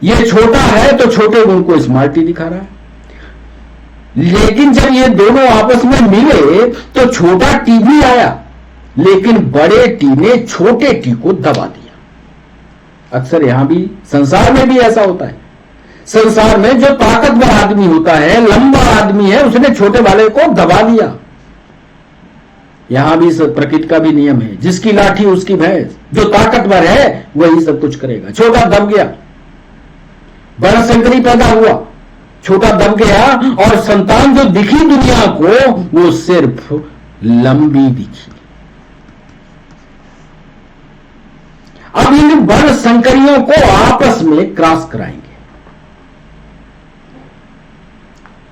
ये छोटा है तो छोटे गुण को स्मॉल टी दिखा रहा है। लेकिन जब ये दोनों आपस में मिले तो छोटा टी भी आया, लेकिन बड़े टी ने छोटे टी को दबा दिया। अक्सर यहां भी, संसार में भी ऐसा होता है। संसार में जो ताकतवर आदमी होता है, लंबा आदमी है, उसने छोटे वाले को दबा दिया। यहां भी प्रकृति का भी नियम है, जिसकी लाठी उसकी भैंस। जो ताकतवर है वही सब कुछ करेगा। छोटा दब गया, बड़ा संकरी पैदा हुआ, छोटा दब गया, और संतान जो दिखी दुनिया को वो सिर्फ लंबी दिखी। अब इन वर्ण संकरियों को आपस में क्रॉस कराएंगे।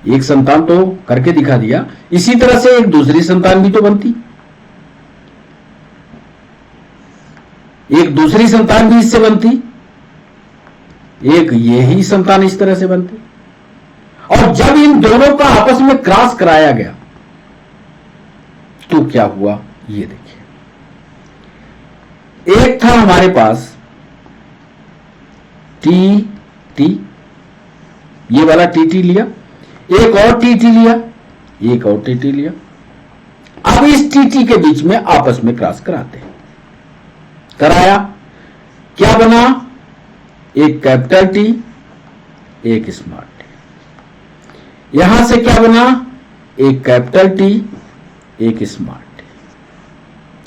एक संतान तो करके दिखा दिया, इसी तरह से एक दूसरी संतान भी तो बनती, एक दूसरी संतान भी इससे बनती, एक यही संतान इस तरह से बनती। और जब इन दोनों का आपस में क्रॉस कराया गया तो क्या हुआ, ये देखिए। एक था हमारे पास टी टी, ये वाला टी टी लिया, एक और टी टी लिया, एक और टी टी लिया। अब इस टी टी के बीच में आपस में क्रॉस कराते हैं। कराया, क्या बना? एक कैपिटल टी, एक स्मॉल टी। यहां से क्या बना? एक कैपिटल टी, एक स्मॉल टी।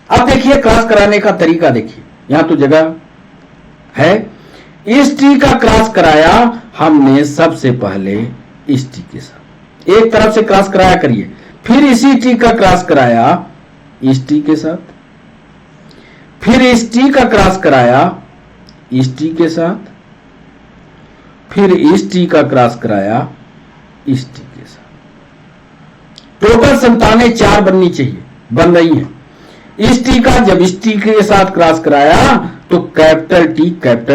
अब देखिए क्रॉस कराने का तरीका देखिए, यहां तो जगह है। इस टी का क्रॉस कराया हमने सबसे पहले इस टी के साथ, एक तरफ से क्रॉस कराया करिए, फिर इसी टी का क्रॉस कराया इस टी के साथ, फिर इस टी का क्रॉस कराया इस टी के साथ, फिर इस टी का क्रॉस कराया इस टी के साथ। टोटल संतानें 4 बननी चाहिए, बन रही हैं। इस टी का जब इस टी के साथ क्रॉस कराया तो कैपिटल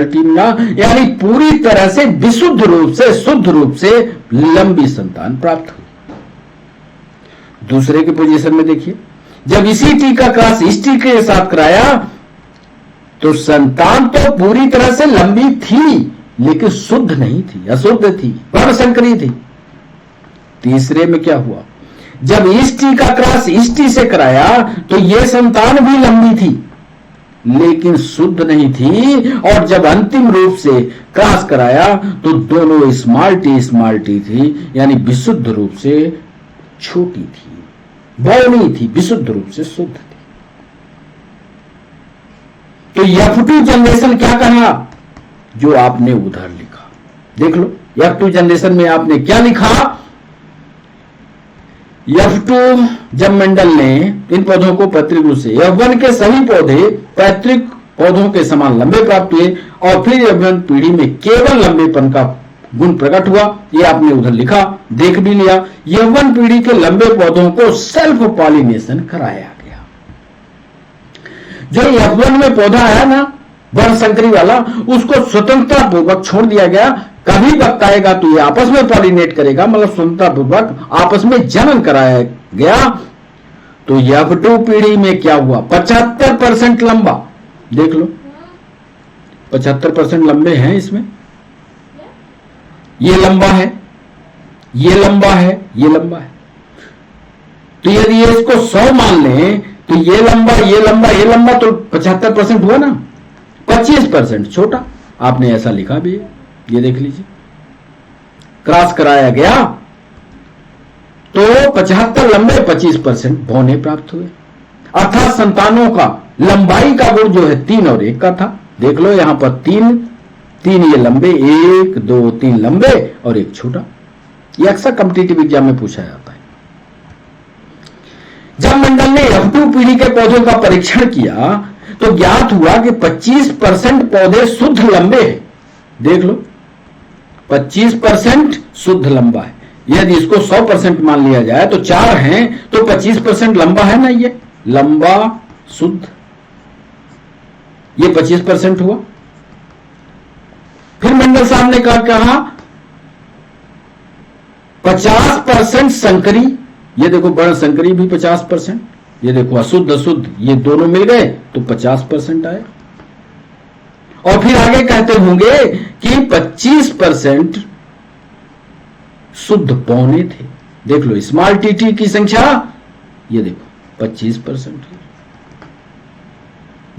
टी मिला, यानी पूरी तरह से विशुद्ध रूप से, शुद्ध रूप से लंबी संतान प्राप्त हुई। दूसरे के पोजीशन में देखिए, जब इसी टी का क्रॉस इस टी के साथ कराया तो संतान तो पूरी तरह से लंबी थी, लेकिन शुद्ध नहीं थी, अशुद्ध थी, वर्णसंकरी थी। तीसरे में क्या हुआ? जब इस टी का क्रॉस इस टी से कराया तो यह संतान भी लंबी थी, लेकिन शुद्ध नहीं थी। और जब अंतिम रूप से क्रॉस कराया तो दोनों स्मॉल टी थी, यानी विशुद्ध रूप से छोटी थी, बौनी थी, विशुद्ध रूप से शुद्ध थी। तो F2 जनरेशन क्या कहा? जो आपने उधर लिखा, देख लो F2 जनरेशन में आपने क्या लिखा। F2 जब मेंडल ने इन पौधों को पैतृक रूप से, यौवन के सभी पौधे पैतृक पौधों के समान लंबे प्राप्त हुए, और फिर यौवन पीढ़ी में केवल लंबेपन का गुण प्रकट हुआ। ये आपने उधर लिखा, देख भी लिया। यौवन पीढ़ी के लंबे पौधों को सेल्फ पॉलिनेशन कराया गया। जो यौवन में पौधा है ना, वर्णसंकरी वाला, उसको स्वतंत्रता पूर्वक छोड़ दिया गया। कभी वक्त आएगा तो ये आपस में पॉलिनेट करेगा, मतलब स्वतंत्रता पूर्वक आपस में जनन कराया गया। तो F2 पीढ़ी में क्या हुआ? 75% लंबा, देख लो 75% लंबे हैं इसमें। ये लंबा है, ये लंबा है, ये लंबा है। तो यदि ये इसको 100 मान लें तो ये लंबा, ये लंबा, ये लंबा, तो 75% हुआ ना। 25% छोटा, आपने ऐसा लिखा भी है, ये देख लीजिए। क्रॉस कराया गया तो 75 लंबे 25% बौने प्राप्त हुए। अर्थात संतानों का लंबाई का गुण जो है 3 और 1 का था। देख लो यहां पर 3 ये लंबे, 1 2 3 लंबे और 1 छोटा। यह अक्सर कॉम्पिटिटिव एग्जाम में पूछा जाता है। जब मंडल ने F2 पीढ़ी के पौधों का परीक्षण किया तो ज्ञात हुआ कि 25% पौधे शुद्ध लंबे हैं। देख लो 25% शुद्ध लंबा है। यदि इसको 100% मान लिया जाए तो 4 हैं तो 25% लंबा है ना, ये लंबा शुद्ध, ये 25% हुआ। फिर मंडल साहब ने कहा 50% संकरी, ये देखो बड़ा संकरी भी 50%, ये देखो अशुद्ध अशुद्ध ये दोनों मिल गए तो 50% आए। और फिर आगे कहते होंगे कि 25% शुद्ध पौने थे। देख लो स्मॉल टीटी की संख्या, ये देखो 25%।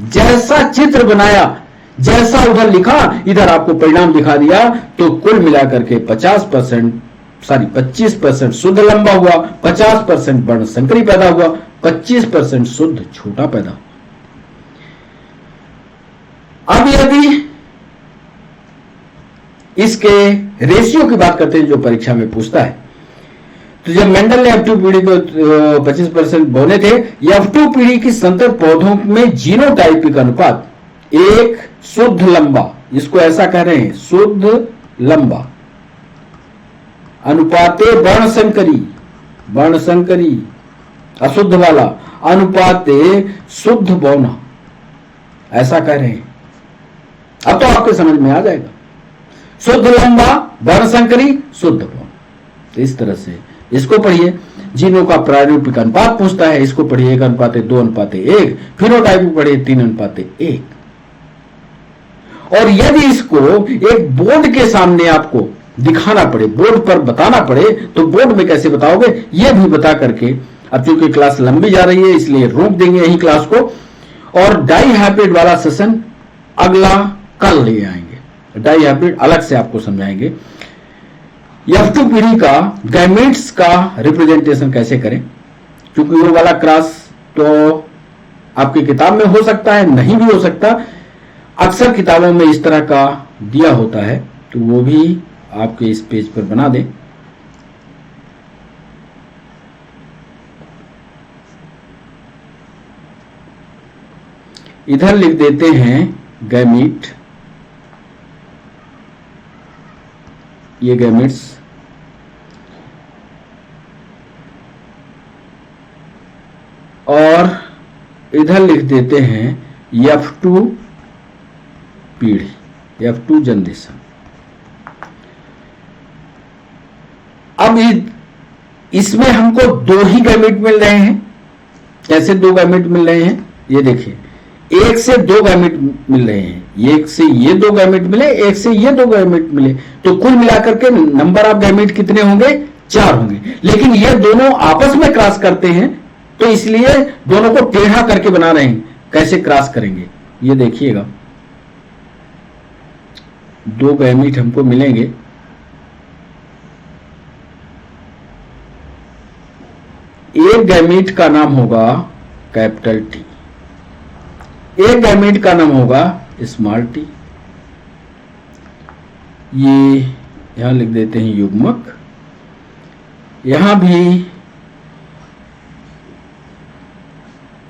जैसा चित्र बनाया, जैसा उधर लिखा इधर आपको परिणाम दिखा दिया, तो कुल मिलाकर के 25% शुद्ध लंबा हुआ, 50% वर्ण संकरी पैदा हुआ, 25% शुद्ध छोटा पैदा हुआ। अब यदि इसके रेशियो की बात करते हैं जो परीक्षा में पूछता है, तो जब मेंडल ने F2 पीढ़ी को 25% बोने थे, F2 पीढ़ी की संकर पौधों में जीनोटाइपिक अनुपात 1 शुद्ध लंबा, इसको ऐसा कह रहे हैं शुद्ध लंबा, अनुपाते वर्ण संकरी अशुद्ध वाला, अनुपाते शुद्ध बौना, ऐसा कह रहे हैं। अब तो आपके समझ में आ जाएगा, शुद्ध लंबा, वर्ण संकरी, शुद्ध बौना। तो इस तरह से इसको पढ़िए। जीनों का प्रारूपिक अनुपात पूछता है, इसको पढ़िए 1:2:1। फिनोटाइप पढ़िए 3:1। और यदि इसको एक बोर्ड के सामने आपको दिखाना पड़े, बोर्ड पर बताना पड़े, तो बोर्ड में कैसे बताओगे यह भी बता करके, अब चूंकि क्लास लंबी जा रही है इसलिए रोक देंगे यही क्लास को, और डाई हाइब्रिड वाला सेशन अगला कल ले आएंगे। डाई हाइब्रिड अलग से आपको समझाएंगे। F2 पीढ़ी का गैमेट्स का रिप्रेजेंटेशन कैसे करें, क्योंकि वो वाला क्लास तो आपकी किताब में हो सकता है, नहीं भी हो सकता। अक्सर किताबों में इस तरह का दिया होता है, तो वो भी आपके इस पेज पर बना दें। इधर लिख देते हैं गैमीट, ये गैमेट्स, और इधर लिख देते हैं F2 पीढ़ी, F2 जनरेशन। अब इसमें हमको 2 ही गैमेट मिल रहे हैं। कैसे 2 गैमेट मिल रहे हैं, ये देखिए 1 से 2 गैमेट मिल रहे हैं, 1 से ये 2 गैमेट मिले, 1 से ये 2 गैमेट मिले, तो कुल मिलाकर के नंबर ऑफ गैमेट कितने होंगे, 4 होंगे। लेकिन ये दोनों आपस में क्रॉस करते हैं, तो इसलिए दोनों को टेढ़ा करके बना रहे हैं। कैसे क्रॉस करेंगे ये देखिएगा, 2 गैमेट हमको मिलेंगे, एक गैमेट का नाम होगा कैपिटल टी, एक गैमेट का नाम होगा स्मॉल टी। ये यहां लिख देते हैं युग्मक, यहां भी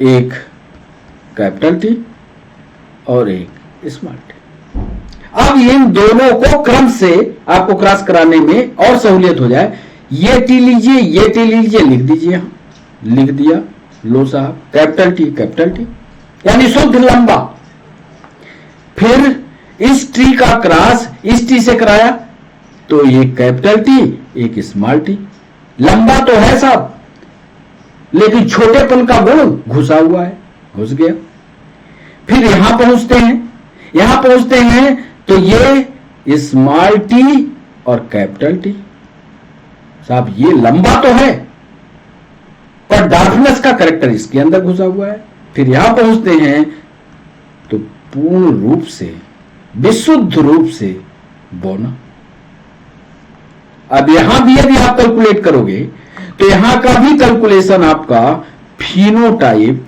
एक कैपिटल टी और एक स्मॉल टी। अब इन दोनों को क्रम से आपको क्रॉस कराने में और सहूलियत हो जाए, ये टी लीजिए, ये टी लीजिए, लिख दीजिए, हम लिख दिया, लो साहब कैपिटल टी यानी शुद्ध लंबा। फिर इस टी का क्रॉस इस टी से कराया, तो ये कैपिटल टी एक स्मॉल टी। लंबा तो है साहब, लेकिन छोटेपन का गुण घुसा हुआ है, घुस गया। फिर यहां पहुंचते हैं तो ये स्मॉल टी और कैपिटल टी। साहब ये लंबा तो है, पर डार्कनेस का कैरेक्टर इसके अंदर घुसा हुआ है। फिर यहां पहुंचते हैं तो पूर्ण रूप से, विशुद्ध रूप से बोना। अब यहां भी यदि आप कैलकुलेट करोगे तो यहां का भी कैलकुलेशन आपका फिनोटाइप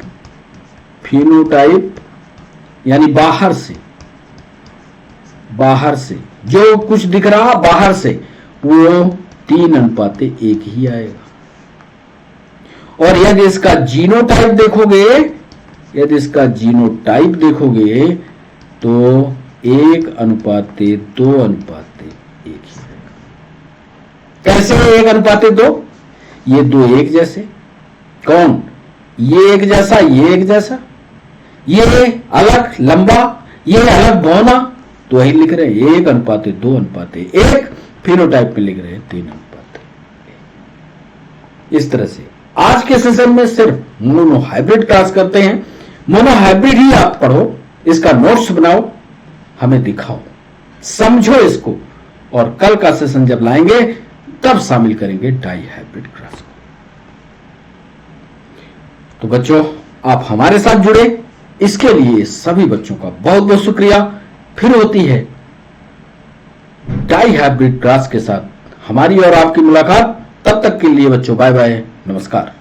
यानी बाहर से जो कुछ दिख रहा बाहर से वो 3:1 ही आएगा। और यदि इसका जीनोटाइप देखोगे तो 1:2:1 ही आएगा। कैसे 1:2? ये दो एक जैसे, कौन? ये एक जैसा, ये एक जैसा, ये अलग लंबा, ये अलग बौना, तो वही लिख रहे हैं 1:2:1। फिनोटाइप में लिख रहे हैं 3:1। इस तरह से आज के सेशन में सिर्फ मोनोहाइब्रिड क्लास करते हैं। मोनोहाइब्रिड ही आप पढ़ो, इसका नोट्स बनाओ, हमें दिखाओ, समझो इसको, और कल का सेशन जब लाएंगे तब शामिल करेंगे डाईहाइब्रिड क्लास को। तो बच्चों, आप हमारे साथ जुड़े, इसके लिए सभी बच्चों का बहुत बहुत शुक्रिया। फिर होती है डाईहाइब्रिड क्लास के साथ हमारी और आपकी मुलाकात। तब तक के लिए बच्चों बाय बाय, नमस्कार।